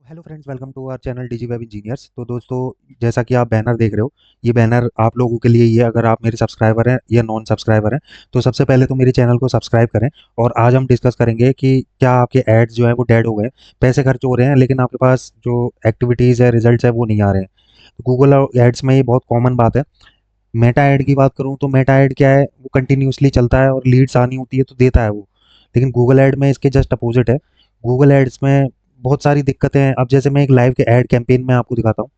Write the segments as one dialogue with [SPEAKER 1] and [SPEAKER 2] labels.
[SPEAKER 1] Hello friends, welcome to our channel digi web engineers. तो दोस्तों, जैसा कि आप बैनर देख रहे हो, ये बैनर आप लोगों के लिए ही है। अगर आप मेरे सब्सक्राइबर हैं या नॉन सब्सक्राइबर हैं, तो सबसे पहले तो मेरे चैनल को सब्सक्राइब करें। और आज हम डिस्कस करेंगे कि क्या आपके एड्स जो है वो डेड हो गए, पैसे खर्च हो रहे हैं, लेकिन आपके पास जो एक्टिविटीज़ है, रिजल्ट्स है, वो नहीं आ रहे हैं। तो गूगल एड्स में ये बहुत कॉमन बात है। मेटा ऐड की बात करूँ तो मेटा ऐड क्या है, वो कंटिन्यूसली चलता है और लीड्स आनी होती है तो देता है वो। लेकिन गूगल ऐड में इसके जस्ट अपोजिट है। गूगल एड्स में बहुत सारी दिक्कतें हैं। अब जैसे मैं एक लाइव के ऐड कैंपेन में आपको दिखाता हूँ।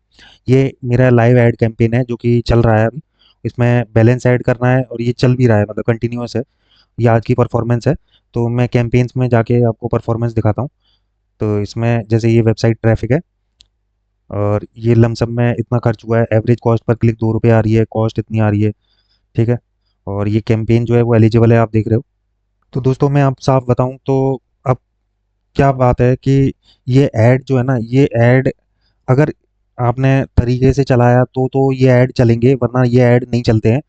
[SPEAKER 1] ये मेरा लाइव ऐड कैंपेन है जो कि चल रहा है अभी। इसमें बैलेंस ऐड करना है और ये चल भी रहा है, मतलब कंटिन्यूअस है। ये आज की परफॉर्मेंस है। तो मैं कैंपेन्स में जाके आपको परफॉर्मेंस दिखाता हूँ। तो इसमें जैसे ये वेबसाइट ट्रैफिक है और ये लमसम में इतना खर्च हुआ है। एवरेज कॉस्ट पर क्लिक 2 रुपये आ रही है, कॉस्ट इतनी आ रही है। ठीक है। और ये कैंपेन जो है वो एलिजिबल है, आप देख रहे हो। तो दोस्तों, मैं आप साफ बताऊं तो अब क्या बात है कि ये ऐड जो है ना, ये ऐड अगर आपने तरीके से चलाया तो ये ऐड चलेंगे, वरना ये ऐड नहीं चलते हैं।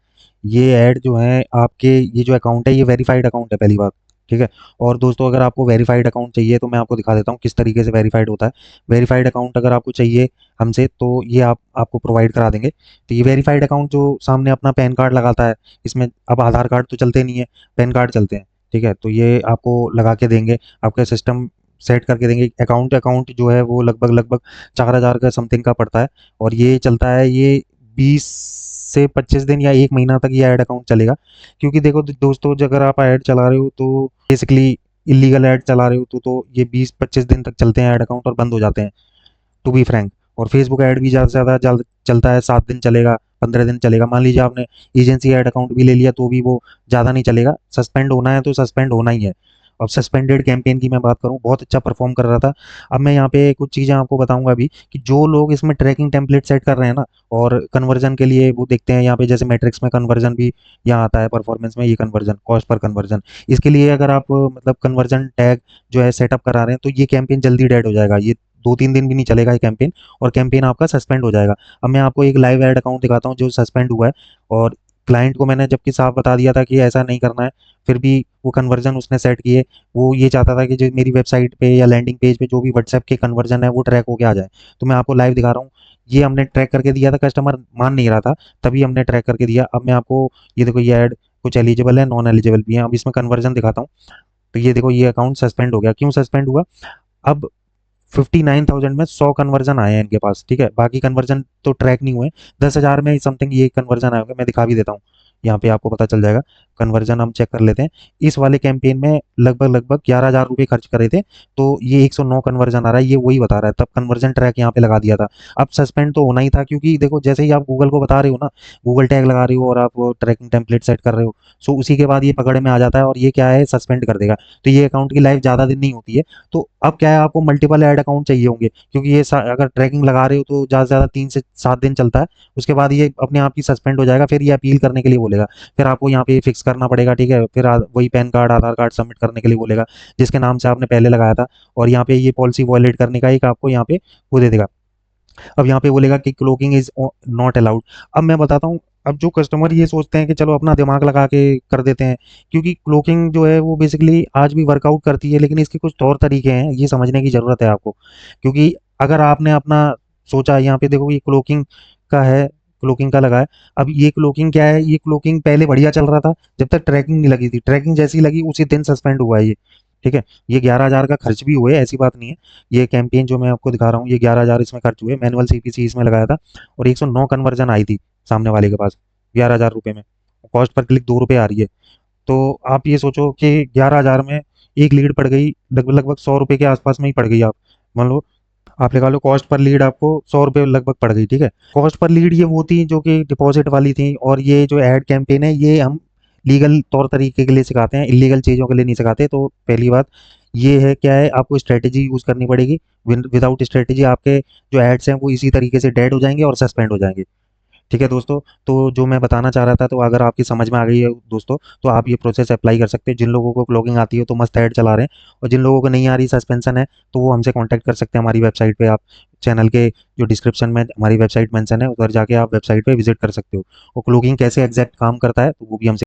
[SPEAKER 1] ये ऐड जो है आपके, ये जो अकाउंट है ये वेरीफाइड अकाउंट है, पहली बात। ठीक है। और दोस्तों, अगर आपको वेरीफाइड अकाउंट चाहिए तो मैं आपको दिखा देता हूँ किस तरीके से वेरीफाइड होता है। वेरीफाइड अकाउंट अगर आपको चाहिए हमसे, तो ये आपको प्रोवाइड करा देंगे। तो ये वेरीफाइड अकाउंट जो सामने अपना पैन कार्ड लगाता है, इसमें अब आधार कार्ड तो चलते नहीं है, पैन कार्ड चलते हैं। ठीक है। तो ये आपको लगा के देंगे, आपका सिस्टम सेट करके देंगे। अकाउंट अकाउंट जो है वो लगभग लगभग 4,000 का समथिंग का पड़ता है। और ये चलता है, ये 20 से 25 दिन या 1 महीना तक ये ऐड अकाउंट चलेगा। क्योंकि देखो दोस्तों, अगर आप ऐड चला रहे हो तो बेसिकली इलीगल ऐड चला रहे हो तो ये 20-25 दिन तक चलते हैं ऐड अकाउंट और बंद हो जाते हैं, टू बी फ्रैंक। और फेसबुक ऐड भी ज़्यादा से ज़्यादा जल्द चलता है, 7 दिन चलेगा, 15 दिन चलेगा। मान लीजिए आपने एजेंसी ऐड अकाउंट भी ले लिया तो भी वो ज़्यादा नहीं चलेगा। सस्पेंड होना है तो सस्पेंड होना ही है। अब सस्पेंडेड कैंपेन की मैं बात करूं, बहुत अच्छा परफॉर्म कर रहा था। अब मैं यहाँ पे कुछ चीज़ें आपको बताऊंगा अभी कि जो लोग इसमें ट्रैकिंग टेम्पलेट सेट कर रहे हैं ना, और कन्वर्जन के लिए वो देखते हैं यहाँ पे, जैसे मैट्रिक्स में कन्वर्जन भी यहाँ आता है, परफॉर्मेंस में ये कन्वर्जन, कॉस्ट पर कन्वर्जन। इसके लिए अगर आप मतलब कन्वर्जन टैग जो है सेटअप करा रहे हैं, तो ये कैंपेन जल्दी डेड हो जाएगा। ये 2-3 दिन भी नहीं चलेगा ये कैंपेन, और कैंपेन आपका सस्पेंड हो जाएगा। अब मैं आपको एक लाइव ऐड अकाउंट दिखाता हूँ जो सस्पेंड हुआ है। और क्लाइंट को मैंने जबकि साफ बता दिया था कि ऐसा नहीं करना है, फिर भी वो कन्वर्जन उसने सेट किए। वो ये चाहता था कि जो मेरी वेबसाइट पे या लैंडिंग पेज पे जो भी व्हाट्सएप के कन्वर्जन है वो ट्रैक होके आ जाए। तो मैं आपको लाइव दिखा रहा हूँ। ये हमने ट्रैक करके दिया था, कस्टमर मान नहीं रहा था, तभी हमने ट्रैक करके दिया। अब मैं आपको ये देखो, ये ऐड कुछ एलिजिबल है, नॉन एलिजिबल भी है। अब इसमें कन्वर्जन दिखाता हूँ। तो ये देखो, ये अकाउंट सस्पेंड हो गया। क्यों सस्पेंड हुआ? अब 59,000 में 100 कन्वर्जन आए हैं इनके पास। ठीक है। बाकी कन्वर्जन तो ट्रैक नहीं हुए। 10,000 में समथिंग ये कन्वर्जन आए होंगे, मैं दिखा भी देता हूँ। यहाँ पे आपको पता चल जाएगा। कन्वर्जन हम चेक कर लेते हैं। इस वाले कैंपेन में लगभग लगभग 11,000 रुपये खर्च करे थे, तो ये 109 कन्वर्जन आ रहा है, ये वही बता रहा है। तब कन्वर्जन ट्रैक यहाँ पे लगा दिया था। अब सस्पेंड तो होना ही था, क्योंकि देखो जैसे ही आप गूगल को बता रहे हो ना, गूगल टैग लगा रहे हो और आप ट्रैकिंग टेम्पलेट सेट कर रहे हो, सो उसी के बाद ये पकड़ में आ जाता है और ये क्या है, सस्पेंड कर देगा। तो ये अकाउंट की लाइफ ज़्यादा दिन नहीं होती है। तो अब क्या है, आपको मल्टीपल ऐड अकाउंट चाहिए होंगे, क्योंकि ये अगर ट्रैकिंग लगा रहे हो तो ज़्यादा से ज़्यादा 3 से 7 दिन चलता है। उसके बाद ये अपने आप ही सस्पेंड हो जाएगा, फिर ये अपील करने के लिए बोलेगा। फिर आपको यहाँ पे फिक्स करना पड़ेगा। ठीक है। फिर वही पैन कार्ड, आधार कार्ड सबमिट करने के लिए बोलेगा, जिसके नाम से आपने पहले लगाया था। और यहाँ पे ये पॉलिसी वॉयलेट करने का एक आपको यहाँ पे वो दे देगा। अब यहाँ पे बोलेगा कि क्लोकिंग इज नॉट अलाउड। अब मैं बताता हूँ। अब जो कस्टमर ये सोचते हैं कि चलो अपना दिमाग लगा के कर देते हैं, क्योंकि क्लोकिंग जो है वो बेसिकली आज भी वर्कआउट करती है, लेकिन इसके कुछ तौर तरीके हैं, ये समझने की ज़रूरत है आपको। क्योंकि अगर आपने अपना सोचा, यहाँ पे देखो ये क्लोकिंग का है, क्लोकिंग का लगा है। अब ये क्लोकिंग क्या है, ये क्लोकिंग पहले बढ़िया चल रहा था जब तक ट्रैकिंग नहीं लगी थी। ट्रैकिंग जैसी लगी उसी दिन सस्पेंड हुआ है ये। ठीक है। ये 11,000 का खर्च भी हुए, ऐसी बात नहीं है। ये कैंपेन जो मैं आपको दिखा रहा हूँ, ये 11,000 इसमें खर्च हुए, मैनुअल सीपीसी इसमें लगाया था। और 109 कन्वर्जन आई थी सामने वाले के पास 11,000 रुपये में। कॉस्ट पर क्लिक 2 रुपये आ रही है। तो आप ये सोचो कि 11,000 में एक लीड पड़ गई, लगभग लगभग 100 रुपये के आसपास में ही पड़ गई। आप मान लो, आप लगा लो कॉस्ट पर लीड आपको 100 रुपये लगभग पड़ गई। ठीक है। कॉस्ट पर लीड ये वो थी जो कि डिपॉजिट वाली थी। और ये जो ऐड कैंपेन है, ये हम लीगल तौर तरीके के लिए सिखाते हैं, इलीगल चीज़ों के लिए नहीं सिखाते। तो पहली बात ये है, क्या है, आपको स्ट्रेटेजी यूज़ करनी पड़ेगी। विदाउट स्ट्रेटेजी आपके जो एड्स हैं वो इसी तरीके से डेड हो जाएंगे और सस्पेंड हो जाएंगे। ठीक है दोस्तों। तो जो मैं बताना चाह रहा था, तो अगर आपकी समझ में आ गई है दोस्तों, तो आप ये प्रोसेस अप्लाई कर सकते हैं। जिन लोगों को ब्लॉगिंग आती है तो मस्त ऐड चला रहे हैं, और जिन लोगों को नहीं आ रही, सस्पेंशन है, तो वो हमसे कांटेक्ट कर सकते हैं हमारी वेबसाइट पे। आप चैनल के जो डिस्क्रिप्शन में हमारी वेबसाइट मेंशन है, उधर जाके आप वेबसाइट पे विजिट कर सकते हो। और ब्लॉगिंग कैसे एग्जैक्ट काम करता है तो वो भी हमसे